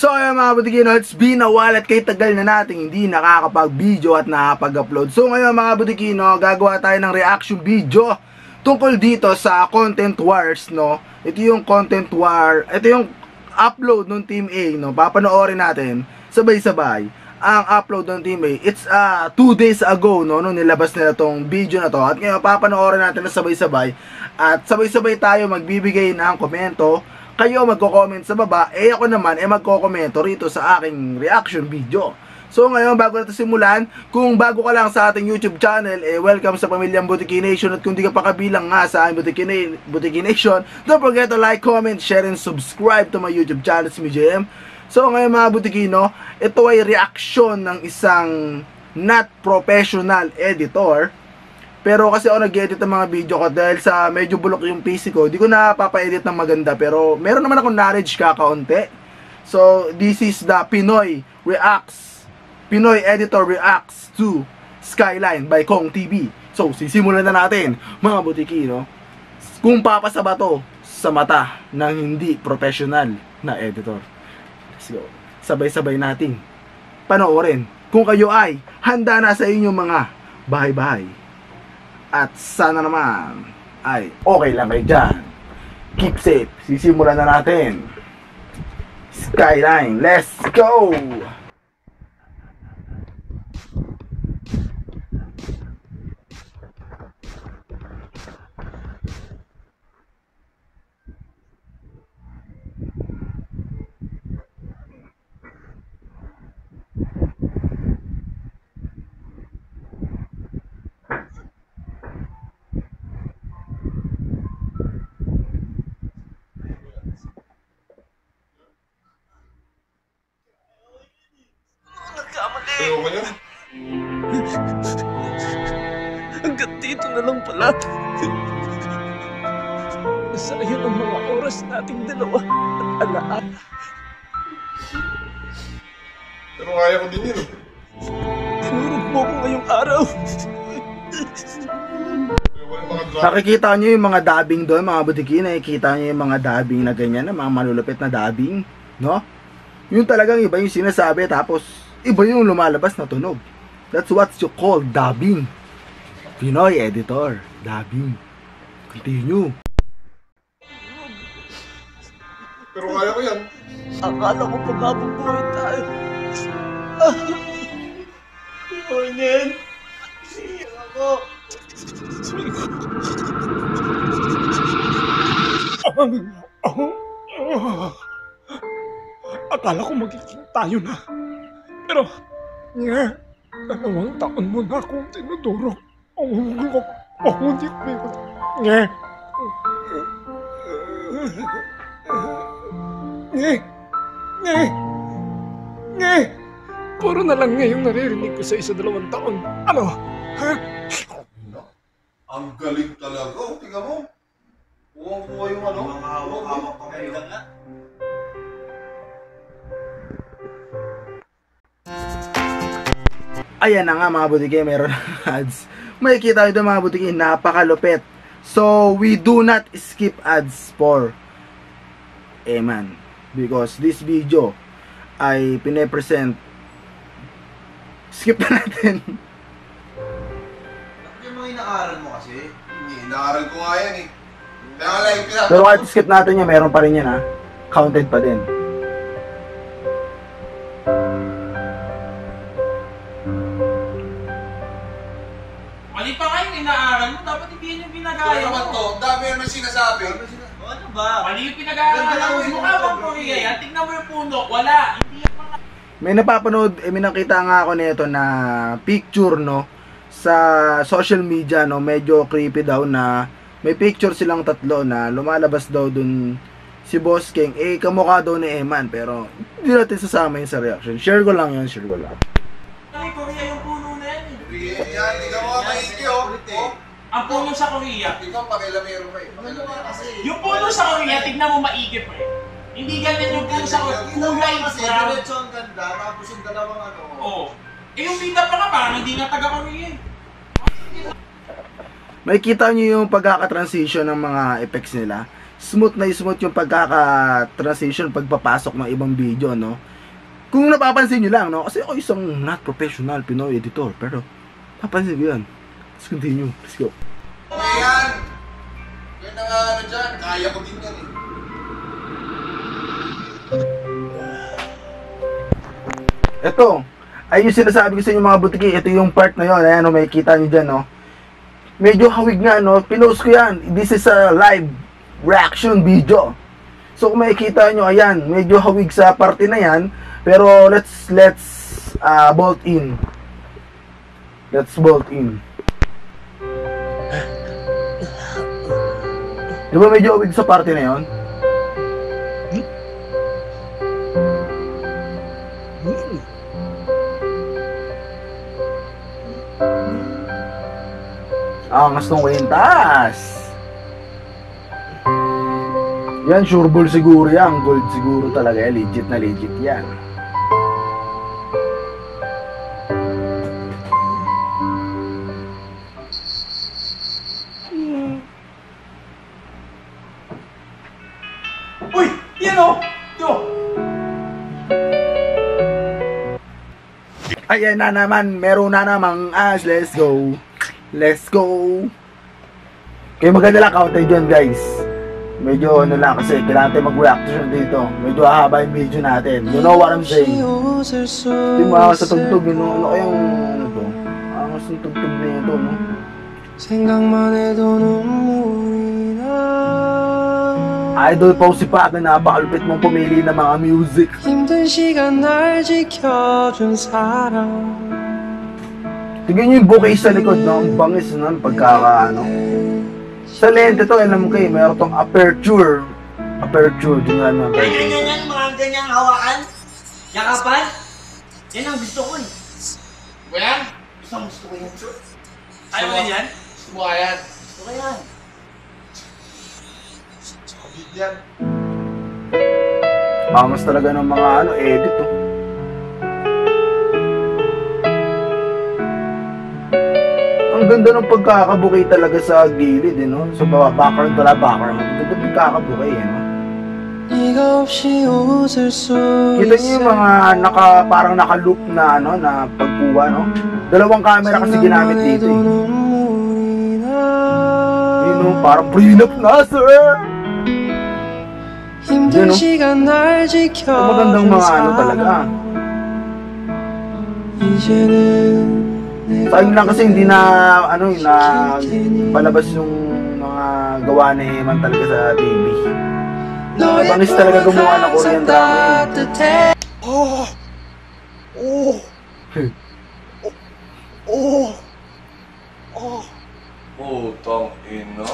So ayun mga butikino, it's been a while at kay tagal na natin hindi nakakapag-video at nakakapag-upload. So ngayon mga butikino, gagawa tayo ng reaction video tungkol dito sa Content Wars, no? Ito yung Content War, ito yung upload ng Team A, no? Papanoorin natin sabay-sabay ang upload ng Team A. It's 2 days ago, no? Nung nilabas nila tong video na to. At ngayon papanoorin natin na sabay-sabay. At sabay-sabay tayo magbibigay ng komento. Kayo magko-comment sa baba, ako naman magko-komento rito sa aking reaction video. So ngayon, bago natin simulan, kung bago ka lang sa ating YouTube channel, welcome sa Pamilyang Butiki Nation. At kung di ka pa kabilang nga sa Butiki Nation, don't forget to like, comment, share, and subscribe to my YouTube channel, MJM. So ngayon mga butikino, ito ay reaction ng isang not professional editor. Pero kasi ako nag-edit ng mga video ko dahil sa medyo bulok yung PC ko, di ko na papa-edit ng maganda, pero meron naman akong knowledge kakaunti. So this is the Pinoy Editor Reacts to Skyline by Kong TV. So sisimulan na natin mga butikino, kung papasa ba to sa mata ng hindi professional na editor. Let's go. Sabay-sabay nating panoorin kung kayo ay handa na sa inyong mga bahay-bahay. At sana naman ay okay lang kayo dyan. Keep safe. Sisimulan na natin. Skyline. Let's go! Ayoko na. Hanggang dito na lang pala. Nasayang ang mga oras nating dalawa at alaala. Pero kaya ko din yun. Tinurog mo ko ngayong araw. Nakikita nyo yung mga dubbing doon, mga butiki, nakikita nyo yung mga dubbing na ganyan, na mga malulupit na dubbing, no? Yung talagang iba yung sinasabi, tapos iba yung lumalabas na tunog. That's what you call dubbing. Pinoy editor, dubbing. Continue. Pero kaya ko yan. Akala ko pagkabubuhay tayo. Morning. Iyak ako. Akala ko magiging tayo na. Pero, nga, 2 taon mo na akong tinuturo. Hindi ko may nga. Nga. Puro na lang ngayong naririnig ko sa 1-2 taon. Ano? Ha? Ang galing talaga. O, tingnan mo. Kuha yung ano. Mga hawak-hawak pa kayo nga. Ayan na nga mga butiki, meron ng ads. Makikita nyo mga butiki, napakalupit. So, we do not skip ads for man. Because this video ay pine-present. Skip na natin. Yung mga inaaral mo kasi. Hindi, inaaral ko nga yan eh. Kaya like, Pero kahit skip natin yan, meron pa rin yan ha. Counted pa din. Mali pa nga yung inaaral mo, dapat hindi yan yung pinag-aaral Ano naman to? Dami naman sinasabi. Ano ba? Mali yung pinag-aaral mo. Mukha bang Korea yan? Tignan mo yung puno. Wala. Hindi yan mga... May napapanood, may nakita nga ako nito na picture, no, sa social media, no, medyo creepy daw na may picture silang tatlo na lumalabas daw dun si Boss King, kamukha daw ni Eman, pero hindi natin sasama yun sa reaction. Share ko lang yun, share ko lang. Ay, Korea yung puno na yan eh. Yan, ikaw mga maigi oh. Ang puno sa Korea. Ikaw pakilamero pa eh. Yung puno sa Korea, tignan mo maigi pa eh. Hindi ganyan yung puno sa Korea. Kulay brown. Diretso ang ganda, tapos yung dalawang ano. Oo. Yung bida pa nga, parang hindi nga taga-Korea eh. Makikita nyo yung pagkaka-transition ng mga effects nila. Smooth na smooth yung pagkaka-transition pagpapasok ng ibang video, no? Kung napapansin nyo lang, no? Kasi ako isang not professional Pinoy editor, pero napansin ko yan. Let's continue. Let's go. Yan! Yan na nga ano dyan, kaya ko din yan eh. Ito, ay yung sinasabi ko sa inyo mga butiki, ito yung part na yun, ayan o, may kita nyo dyan, no? Medyo hawig nga, no? Pinost ko yan, this is a live reaction video. So kung makikita nyo, ayan, medyo hawig sa parte na yan, pero let's bolt in. Let's bolt in. Di ba medyo hawig sa parte na yon? Angas ng kwintas. Yan, sure ball siguro yan. Gold siguro talaga yan. Legit na legit yan. Uy! Yan o! Yo! Ayan na naman. Meron na namang as. Let's go. Let's go. Kaya maganda lang kaunti dyan, guys. Medyo ano lang kasi kailangan tayo mag-reaction dito. Medyo hahaba yung video natin. You know what I'm saying? Hindi mo ako sa tugtog, you know? Ano kayang ano to? Angas yung tugtog na ito, no? 생각만 해도 눈물이 나 Idol po si Pat na napakalupit mong pumili ng mga music. 힘든 시간 날 지켜준 사람 Tingnan nyo yung bouquet sa likod, no? Ang bangis na pagkaka, ano? Sa lente to, alam mo kayo, mayroon tong aperture. Aperture, din nga naman. Ganyan, mga ganyang hawakan. Yakapan. Yan ang gusto ko eh. Ba yan? Gusto ko yan. Ayaw mo yan? Gusto mo ka yan? Gusto ko yan. Sabit yan. Angas talaga ng mga ano, edit, oh. Ang ganda ng pagkakabukay talaga sa gilid, eh, no? Sa background pala, background. Ang ganda ng pagkakabukay, eh, no? 네가 없이 웃을 수 Kita niyo yung mga parang naka-loop na, ano, na pagkuha, no? Dalawang camera kasi ginamit dito, eh. 눈물이 나 Yun, no? Parang prenup na, sir! 힘든 Yun, no? 시간 날 Ito magandang 지켜준 mga ano talaga. 사람 이제는 Sayang lang kasi hindi na, ano, na palabas yung mga gawa ni Eman talaga sa TV. Mabangis talaga gumawa ng Korean drama yun. Oh! Oh! Oh! Oh! Putang ina.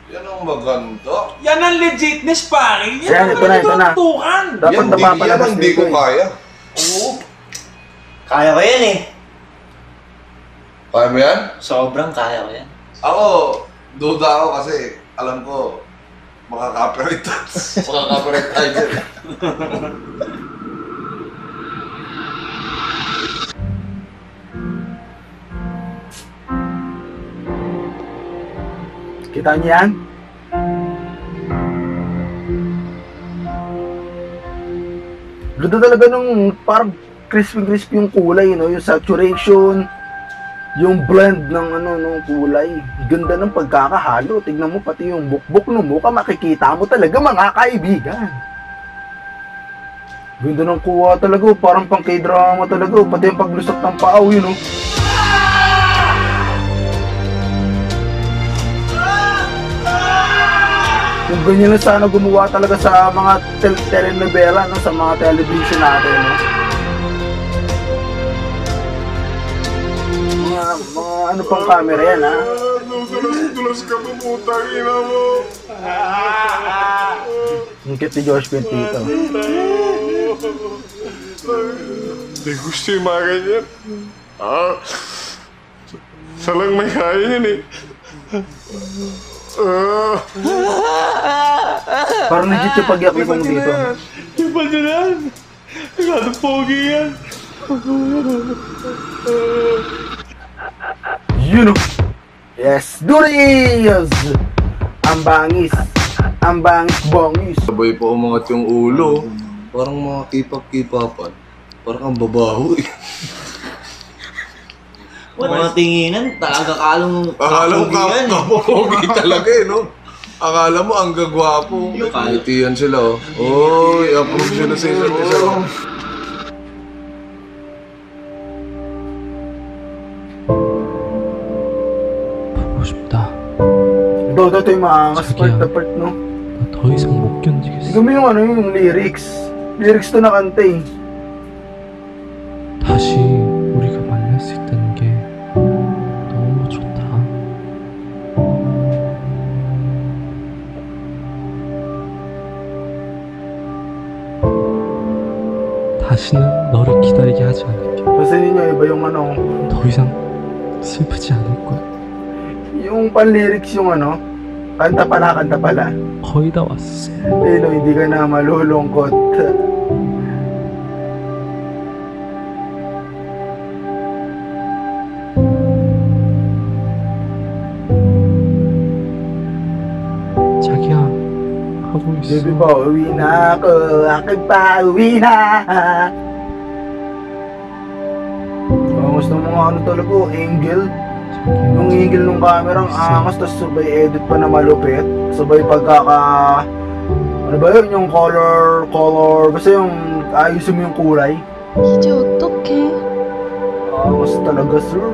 Yan ang maganda. Yan ang legitness, pare. Yan Yan, ang ito na, ito na. tukan. Dapat Yan, yan napapalabas ang di dito, ko eh. kaya. Oo. Kaya ko yan eh. Kaya mo yan? Sobrang kaya ko yan. Ako, duda ako kasi alam ko makaka-copyright makaka-copyright tayo dyan. Kita niyo yan? Ganda talaga nung parang crispy yung kulay, no? Yung saturation, yung blend ng ano, ng kulay. Ganda ng pagkakahalo. Tignan mo pati yung bukbok ng mukha, makikita mo talaga mga kaibigan. Ganda ng kuha talaga, parang pang K-drama talaga, pati yung paglusot ng paaw, yun, no? Kung ganyan na sana gumawa talaga sa mga telenovela, no? Sa mga television natin, no? Mga ano pang camera yan, ha? Dulas ka po, putang ina mo. Ang cute ni Josh Pent dito. Hindi gusto yung mga ganyan. Salang may kaya yan eh. Parang legit yung pagyak ni Kong dito. Yung pa dyan. Nagkado pogi yan. You know. Yes, Duriz! Ang bangis. Ang bangis bongis. Sabay pa umangat yung ulo. Parang mga kipap-kipapan. Parang ang babaho eh. Mga tinginan, akala mo Akala mo kapogi talaga eh, no? Akala mo ang gagwapo. Kalitian sila, oh. Oh, i-approve sila sa isa't isa. 보고 싶다. Ito yung maangas part na part, no? 나 더 이상 못 견디겠어. Siguro yung ano yung lyrics. Lyrics to na kanta eh. 다시 우리가 만날 수 있다는 게 너무 좋다. 다시는 너를 기다리게 하지 않을게. Kasi ninyo, iba yung ano, 더 이상 슬프지 않을 거야. yung pan-lyrics yung ano, kanta pala. 거의 다 왔어. Pero hindi ka na malulungkot. 자기야, 하고 있어. Baby pa, uwi na ako, akin pa, uwi na. Gusto mo nga ano talaga, Angel. Yung angle ng camera ang angas, tapos sabay edit pa na malupit. Sabay pagkaka... Ano ba yun? Yung color... Basta yung ayusin mo yung kulay. 이제 어떡해? Angas talaga, sir.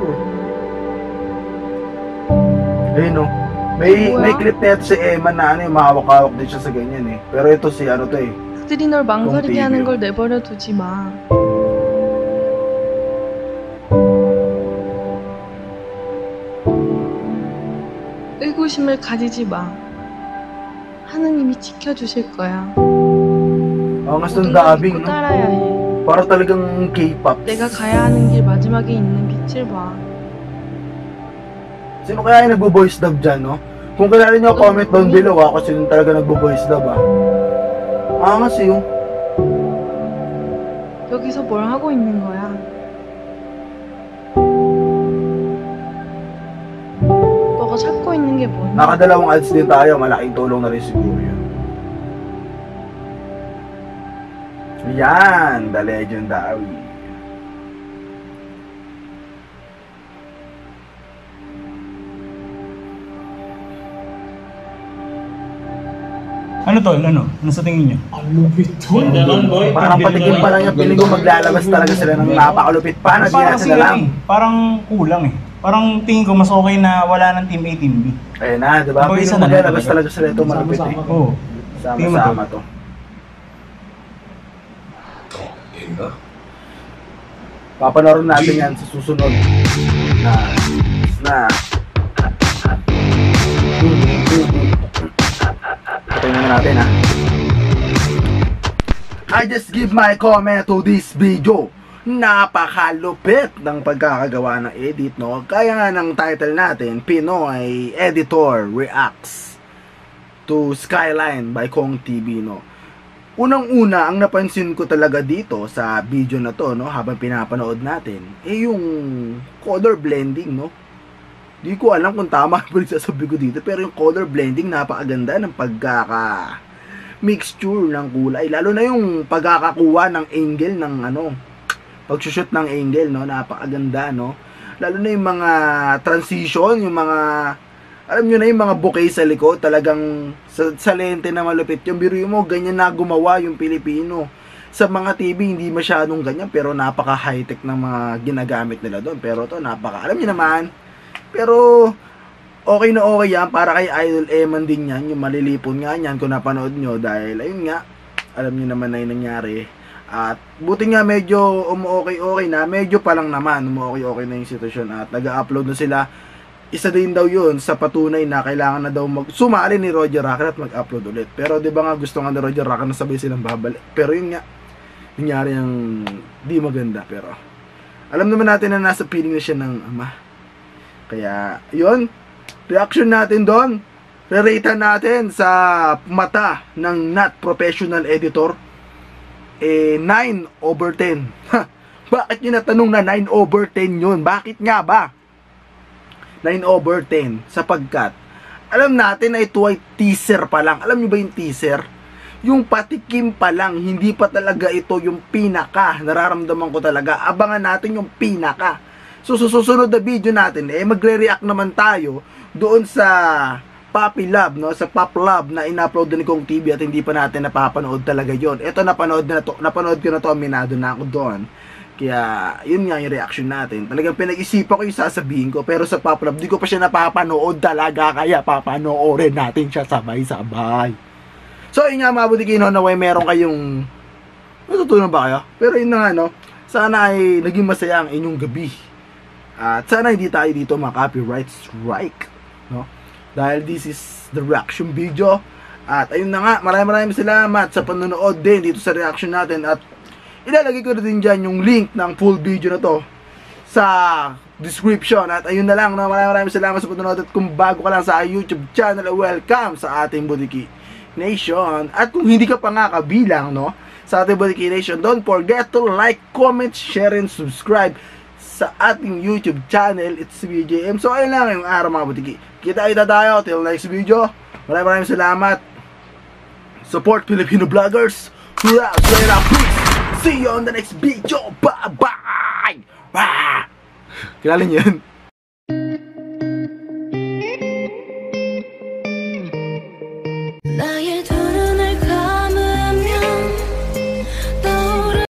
Ayun no. May clip na ito si Emma na ano yung mahawak-hawak din siya sa ganyan eh. Pero ito si ano to eh. 그들이 널 망설이게 똥 하는 띠비요. 걸 내버려 두지 마. 의구심을 가지지 마. 하느님이 지켜주실 거야. Angas ng 모든 걸 dubbing, 믿고 no? 따라야 해. Para talagang K-pop. 내가 가야 하는 길 마지막에 있는 빛을 봐. Sino kaya yung nagbo-voice dub dyan, no? Kung kilala nyo, comment down below ako sino talaga nagbo-voice dub, ah. Angas eh, yung... 여기서 뭘 하고 있는 거야? 너가 찾고 있는 게 뭐니? Nakadalawang ads din tayo, malaking tulong na rin siguro yun. Yan, The Legendary. Ano tol? Ano sa tingin niyo? Ganda nun, boy. Parang patikim pa lang yung piling ko maglalabas talaga sila ng napakalupit pa na di natin alam. Parang kulang eh. Parang tingin ko mas okay na wala ng Team A, Team B. Ayun na, di ba? Boy, Piling isa ko na lang maglalabas talaga. talaga sila ito malupit eh. Oo. Sama-sama to. Yun na. Papanorin natin yan sa susunod. Na. Tingnan natin ha. I just give my comment to this video. Napakalupit ng pagkakagawa ng edit, no? Kaya nga ng title natin, Pinoy Editor Reacts to Skyline by Kong TV, no? Unang-una, ang napansin ko talaga dito sa video na to, no, habang pinapanood natin, yung color blending, no? Di ko alam kung tama pa rin sasabi ko dito, pero yung color blending napakaganda ng pagkaka-mixture ng kulay. Lalo na yung pagkakakuha ng angle ng pagsushoot ng angle, no? Napakaganda, no? Lalo na yung mga transition, yung mga, alam nyo na yung mga bouquet sa likod, talagang sa lente na malupit. Yung biro mo, ganyan na gumawa yung Pilipino. Sa mga TV, hindi masyadong ganyan, pero napaka-high-tech ng mga ginagamit nila doon. Pero to alam nyo naman, pero okay na okay yan, para kay Idol Eman din yan, yung malilipon nga yan kung napanood nyo, dahil ayun nga, alam nyo naman na yung nangyari. At buti nga medyo okay na, medyo pa lang naman, okay na yung sitwasyon at nag-upload na sila. Isa din daw yun sa patunay na kailangan na daw sumali ni Roger Rocker at mag-upload ulit. Pero di ba nga gusto nga ni Roger Rocker na sabay silang babalik. Pero yun nga, nangyari yung di maganda. Pero alam naman natin na nasa piling na siya ng ama. Kaya yun, reaction natin doon. Re-rate natin sa mata ng not professional editor. 9/10. Bakit nyo natanong na 9/10 yun? Bakit nga ba? 9/10 sapagkat alam natin na ito ay teaser pa lang. Alam niyo ba yung teaser? yung patikim pa lang, hindi pa talaga ito yung pinaka. Nararamdaman ko talaga. Abangan natin yung pinaka. So, susunod na video natin, magre-react naman tayo doon sa Puppy Love, no? Sa Pop Love na in-upload ni Kong TV at hindi pa natin napapanood talaga yon. Ito, napanood ko na to, minado na ako doon. Kaya, yun nga yung reaction natin. Talagang pinag-isipan ko yung sasabihin ko, pero sa Pop Love, di ko pa siya napapanood talaga, kaya papanoorin natin siya sabay-sabay. So, yun nga mga budikino, naway meron kayong natutunan ba kayo? Pero yun na nga, no? Sana ay naging masaya ang inyong gabi. At sana hindi tayo dito copyright strike, no? Dahil this is the reaction video. At ayun na nga, maraming salamat sa panonood din dito sa reaction natin. At ilalagay ko din dyan yung link ng full video na to sa description. At ayun na lang, no? Maraming salamat sa panonood. At kung bago ka lang sa YouTube channel, welcome sa ating Budiki Nation. At kung hindi ka pa nga kabilang, no, sa ating Budiki Nation, don't forget to like, comment, share, and subscribe sa ating YouTube channel. It's BJM. So ayun lang yung araw mga Budiki. Kita tayo till next video. Maraming salamat. Support Filipino vloggers. Please see you on the next video. Bye bye. Kilala niyo yun?